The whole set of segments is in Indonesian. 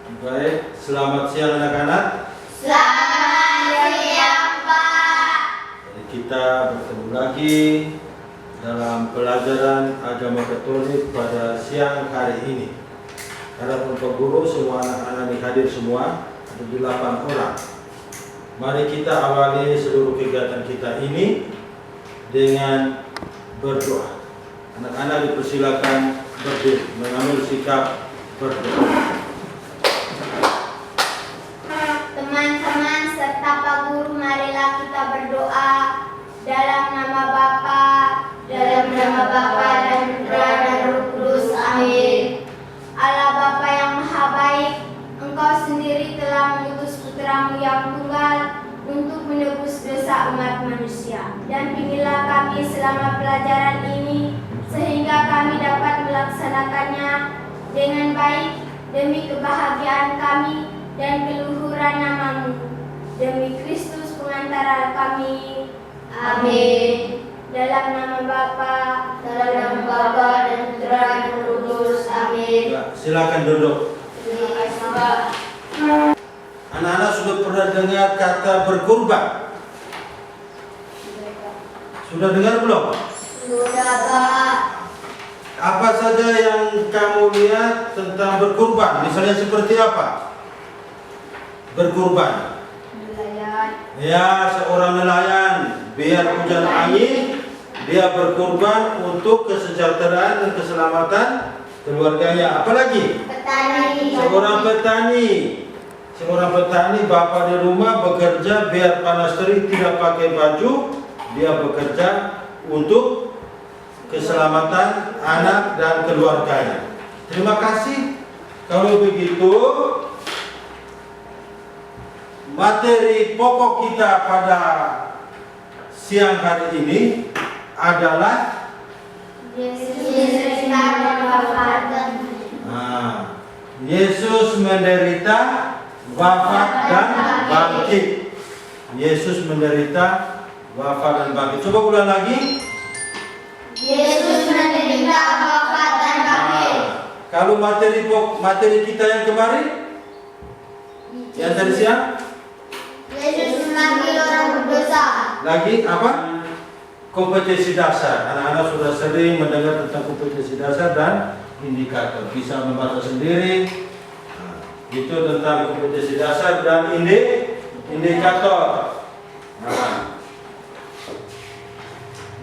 Baik, selamat siang anak-anak. Selamat siang, Pak. Jadi kita bertemu lagi dalam pelajaran agama Katolik pada siang hari ini. Harap untuk guru semua anak-anak ini hadir semua, ada 8 orang. Mari kita awali seluruh kegiatan kita ini dengan berdoa. Anak-anak dipersilakan berdiri, mengambil sikap berdoa. Teman-teman serta Pak Guru, marilah kita berdoa dalam nama Bapa, dan Putra dan Roh Kudus. Amin. Allah Bapa yang Maha Baik, Engkau sendiri telah mengutus Putramu yang tunggal untuk menebus dosa umat manusia. Dan bimbinglah kami selama pelajaran ini, sehingga kami dapat melaksanakannya dengan baik demi kebahagiaan kami dan keluhuran nama-Mu. Demi Kristus pengantara kami. Amin. Dalam nama Bapa, dan Putra dan Roh Kudus. Amin. Ya, silakan duduk. Terima kasih, Pak. Anak-anak sudah pernah dengar kata berkurban? Sudah dengar belum? Sudah, Pak. Apa saja yang kamu lihat tentang berkurban? Misalnya seperti apa? Berkurban. Nelayan. Ya, seorang nelayan, biar hujan angin, dia berkurban untuk kesejahteraan dan keselamatan keluarganya. Apalagi? Petani. Seorang petani, bapak di rumah bekerja biar panas terik, tidak pakai baju, dia bekerja untuk keselamatan anak dan keluarganya. Terima kasih. Kalau begitu, materi pokok kita pada siang hari ini adalah Yesus Yesus menderita, wafat dan bangkit. Yesus menderita, wafat dan bangkit. Coba ulang lagi. Yesus menderita, wafat dan bangkit. Kalau materi kita yang kemarin, yang tadi siang, Yesus memanggil orang berdosa. lagi apa? Kompetensi dasar. Anak-anak sudah sering mendengar tentang kompetensi dasar dan indikator. Bisa membaca sendiri. Nah, itu tentang kompetensi dasar dan indikator. Nah.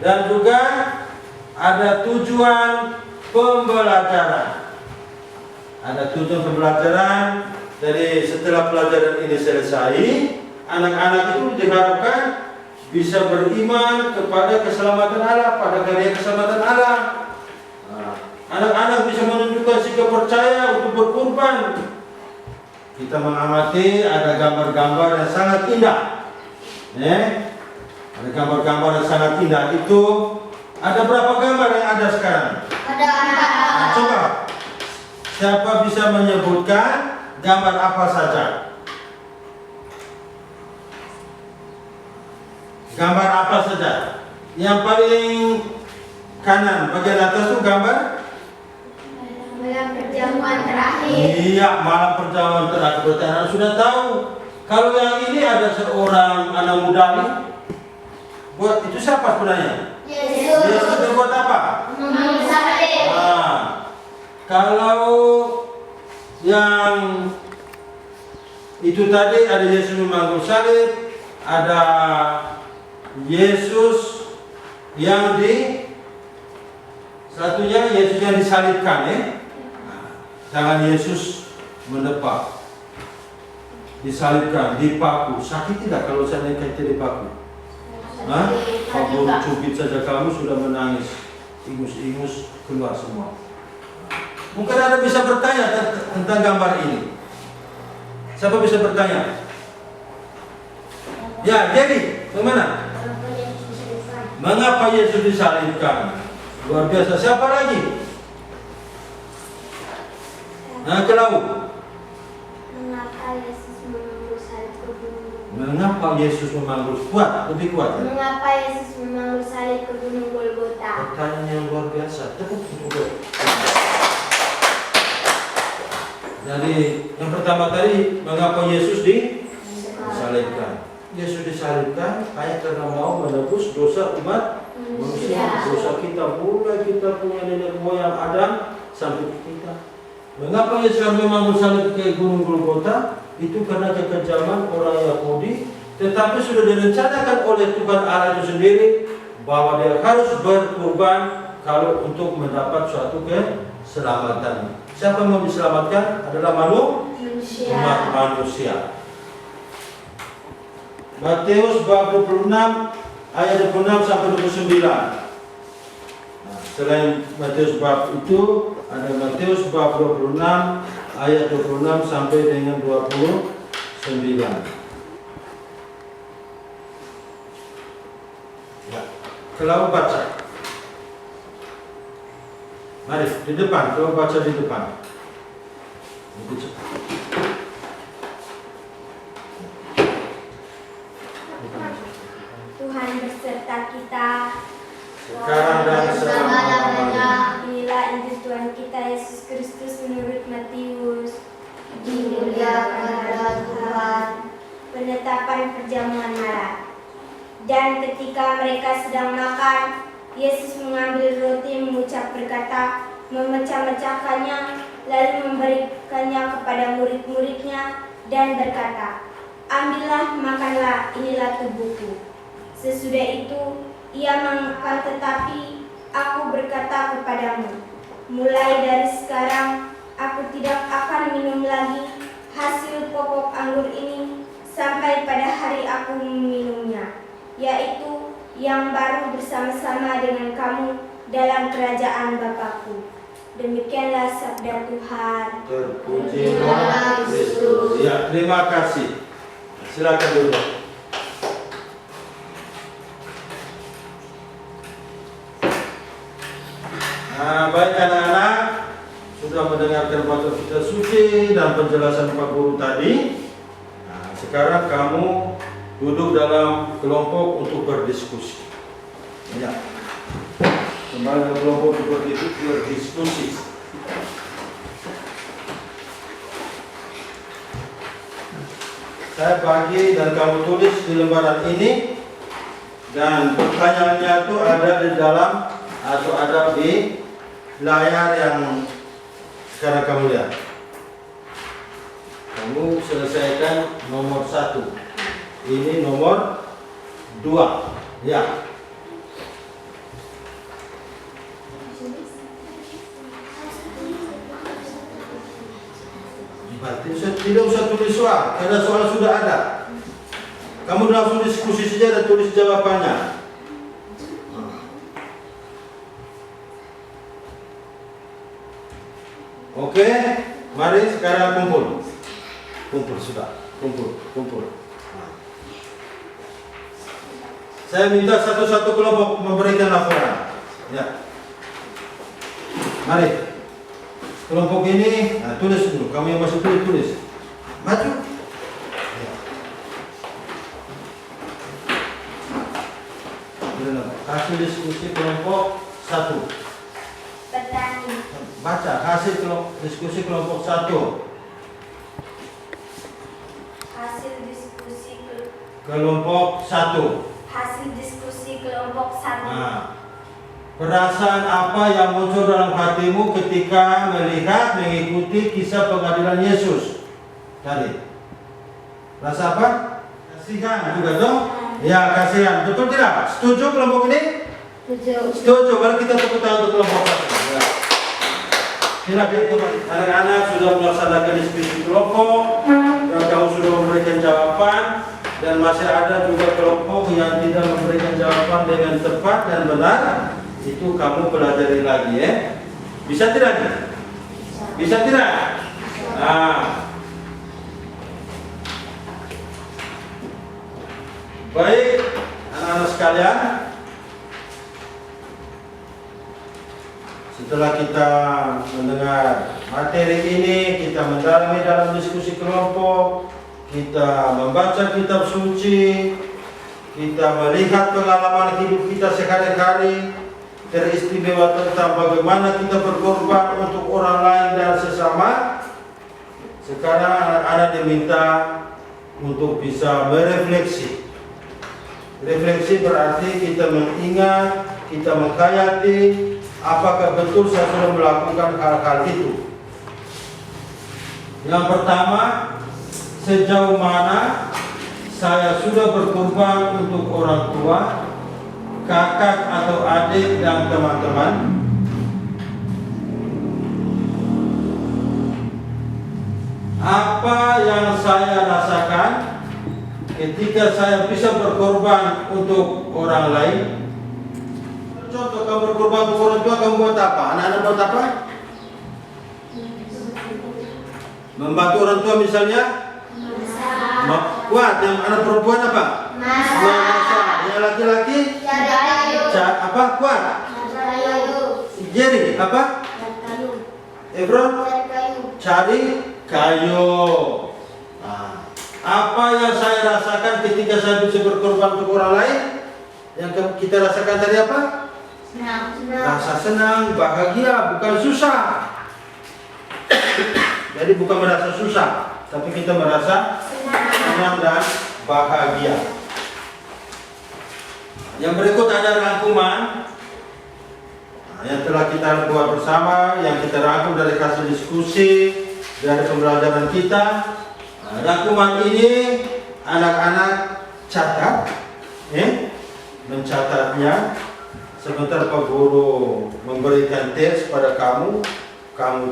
Dan juga ada tujuan pembelajaran. Ada tujuan pembelajaran. Jadi setelah pelajaran ini selesai, anak-anak itu diharapkan bisa beriman kepada keselamatan Allah, pada karya keselamatan Allah. Nah, anak-anak bisa menunjukkan sikap percaya untuk berkorban. Kita mengamati ada gambar-gambar yang sangat indah. Ada gambar-gambar yang sangat indah. Itu ada berapa gambar yang ada sekarang? Ada anak. Nah, coba siapa bisa menyebutkan gambar apa saja? Gambar apa saja? Yang paling kanan bagian atas itu gambar Malam perjamuan terakhir. Iya, malam perjamuan terakhir. Berarti anak sudah tahu. Kalau yang ini ada seorang anak muda nih, buat itu siapa sebenarnya? Yesus berbuat apa? Memanggil salib. Nah, kalau yang itu tadi ada Yesus memanggul salib, ada Yesus yang satunya Yesus yang disalibkan ya. Tangan Yesus mendepak, disalibkan, dipaku. Sakit tidak kalau saya kita dipaku? Pak Guru cubit saja kamu sudah menangis, ingus-ingus keluar semua. Mungkin Anda bisa bertanya tentang gambar ini. Siapa bisa bertanya? Ya, jadi bagaimana? Mengapa Yesus disalibkan? Luar biasa. Siapa lagi? Nah, ke laut. Mengapa Yesus memanggil salib ke gunung? Mengapa Yesus memanggil lebih kuat? Mengapa Yesus memanggil salib ke gunung Golgota? Pertanyaan yang luar biasa. Tepuk tangan. Jadi yang pertama tadi, mengapa Yesus disalibkan? Yesus disalibkan hanya karena mau menebus dosa umat manusia. Dosa kita mulai kita punya nenek moyang Adam sampai kita. Mengapa Yesus memang bersalib ke Gunung Golgota? Itu karena kekejaman orang Yahudi, tetapi sudah direncanakan oleh Tuhan Allah itu sendiri bahwa dia harus berkorban kalau untuk mendapat suatu keselamatan. Siapa yang mau diselamatkan adalah Manusia. umat manusia. Matius bab 26 ayat 26 sampai 29. Nah, selain Matius bab itu ada Matius bab 26 ayat 26 sampai dengan 29. Ya, kalau baca. Mari di depan, kalau baca di depan. Lebih cepat. Tuhan berserta kita Sekarang dan selama-lamanya. Inilah Injil Tuhan kita Yesus Kristus menurut Matius. Dimuliakanlah Tuhan. Penetapan perjamuan malam. Dan ketika mereka sedang makan, Yesus mengambil roti, mengucap berkata, memecah-mecahkannya, lalu memberikannya kepada murid-muridnya dan berkata, ambillah, makanlah, inilah tubuhku. Sesudah itu, ia makan, tetapi aku berkata kepadamu, mulai dari sekarang, aku tidak akan minum lagi hasil pokok anggur ini sampai pada hari aku meminumnya, yaitu yang baru bersama-sama dengan kamu dalam kerajaan Bapakku. Demikianlah sabda Tuhan. Terpujilah Kristus. Ya, terima kasih. Silakan duduk. Nah, baik anak-anak, sudah mendengarkan bacaan kita suci dan penjelasan Pak Guru tadi. Nah, sekarang kamu duduk dalam kelompok untuk berdiskusi. Ya. Kembali ke kelompok untuk berdiskusi. Saya bagi dan kamu tulis di lembaran ini, dan pertanyaannya itu ada di dalam atau ada di layar yang sekarang kamu lihat. Kamu selesaikan nomor 1. Ini nomor 2. Ya. Berarti tidak usah tulis soal, karena soal sudah ada. Kamu langsung diskusi saja dan tulis jawabannya. Oke, mari sekarang kumpul. Kumpul sudah, kumpul. Saya minta satu-satu kelompok memberikan laporan. Ya. Mari. Kelompok ini, nah, tulis dulu. Kamu yang masih tulis. Maju. Ya. Hasil diskusi kelompok 1. Petani. Baca hasil diskusi kelompok 1. Hasil diskusi Kelompok 1. Hasil diskusi kelompok 1. Nah, perasaan apa yang muncul dalam hatimu ketika melihat mengikuti kisah pengadilan Yesus tadi? Rasa apa? Kasihan juga dong? Ya, kasihan. Betul tidak? Setuju kelompok ini? Setuju. Mari kita tepuk tangan untuk kelompok 1. Ya. Silakan anak-anak sudah melaksanakan diskusi kelompok dan kamu sudah memberikan jawaban, dan masih ada juga kelompok yang tidak memberikan jawaban dengan tepat dan benar. Itu kamu pelajari lagi ya. Bisa tidak? Bisa tidak? Nah. Baik, anak-anak sekalian. Setelah kita mendengar materi ini, kita mendalami dalam diskusi kelompok, kita membaca kitab suci, kita melihat pengalaman hidup kita sehari-hari, teristimewa tentang bagaimana kita berkorban untuk orang lain dan sesama. Sekarang anak-anak diminta untuk bisa berefleksi. Refleksi berarti kita mengingat, kita menghayati apakah betul saya sudah melakukan hal-hal itu. Yang pertama, sejauh mana saya sudah berkorban untuk orang tua, kakak atau adik dan teman-teman. Apa yang saya rasakan ketika saya bisa berkorban untuk orang lain? Contoh, kamu berkorban untuk orang tua, kamu buat apa? Anak-anak buat apa? Membantu orang tua misalnya? Kuat. Yang anak perempuan apa? Masak. Yang laki-laki? Apa? Kuat. Jerry apa? Efron? Cari kayu. Nah, apa yang saya rasakan ketika saya bisa berkorban untuk orang lain? Yang kita rasakan tadi apa? Senang. Rasa senang, bahagia, bukan susah. Jadi bukan merasa susah, tapi kita merasa senang dan bahagia. Yang berikut ada rangkuman yang telah kita buat bersama, yang kita rangkum dari hasil diskusi, dari pembelajaran kita. Rangkuman ini anak-anak catat, mencatatnya. Sebentar Pak Guru memberikan tes pada kamu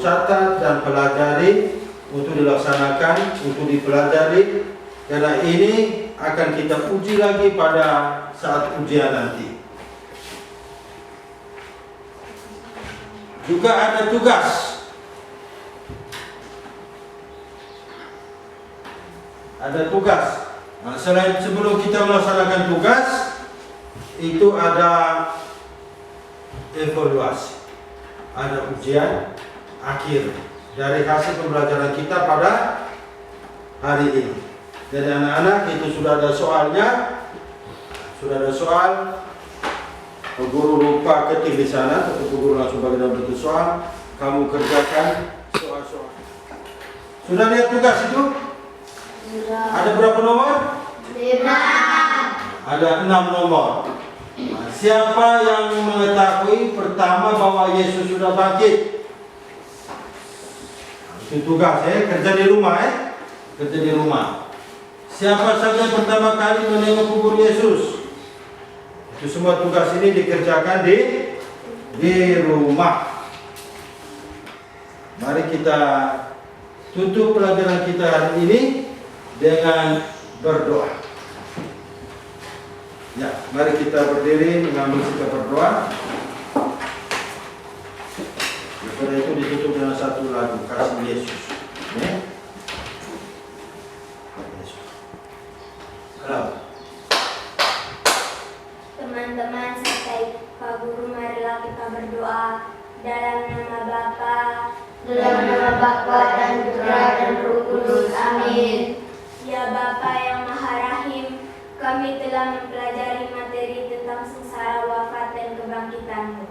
catat dan pelajari untuk dilaksanakan, untuk dipelajari, karena ini akan kita uji lagi pada saat ujian nanti. Juga ada tugas. Ada tugas. Nah, selain sebelum kita melaksanakan tugas, itu ada evaluasi, ada ujian akhir dari hasil pembelajaran kita pada hari ini. Jadi anak-anak itu sudah ada soalnya, sudah ada soal. Guru lupa ketik di sana, tapi guru langsung bagi dalam bentuk soal. Kamu kerjakan soal-soal. Sudah lihat tugas itu? Ada berapa nomor? 5. Ada 6 nomor. Nah, siapa yang mengetahui pertama bahwa Yesus sudah bangkit? Itu tugas kerja di rumah kerja di rumah. Siapa saja yang pertama kali menengok kubur Yesus? Itu semua tugas ini dikerjakan di rumah. Mari kita tutup pelajaran kita hari ini dengan berdoa. Ya, mari kita berdiri mengambil sikap berdoa. Setelah itu ditutup dengan satu lagu, Kasih Yesus. Halo. Teman-teman serta Pak Guru, marilah kita berdoa dalam nama Bapa, dan Putra dan Roh Kudus. Amin. Ya Bapa yang Maha Rahim, kami telah mempelajari materi tentang sengsara, wafat, dan kebangkitan-Mu.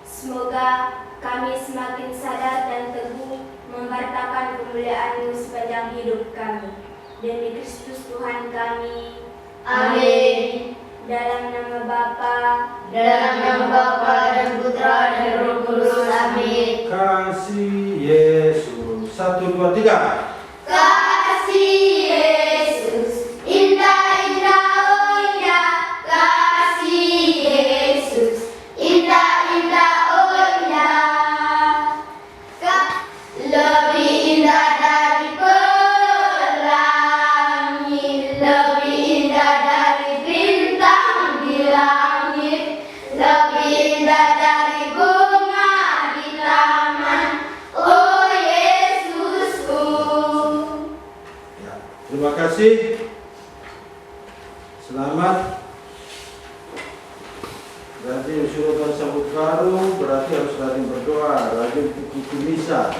Semoga kami semakin sadar dan teguh memberitakan kemuliaan-Mu sepanjang hidup kami. Demi Kristus Tuhan kami. Amin. Dalam nama Bapa, dan Putra dan Roh Kudus. Amin. Kasih Yesus. 1, 2, 3. Kasih Yesus, indah, indah, oh indah. Kasih Yesus, indah, indah, oh indah. Lebih indah dari pelangi, lebih indah dari bintang di langit, lebih indah dari bunga di taman. Oh Yesusku. Ya, terima kasih. Selamat. Berarti suruh sambut baru, berarti harus rajin berdoa, rajin ikuti misa.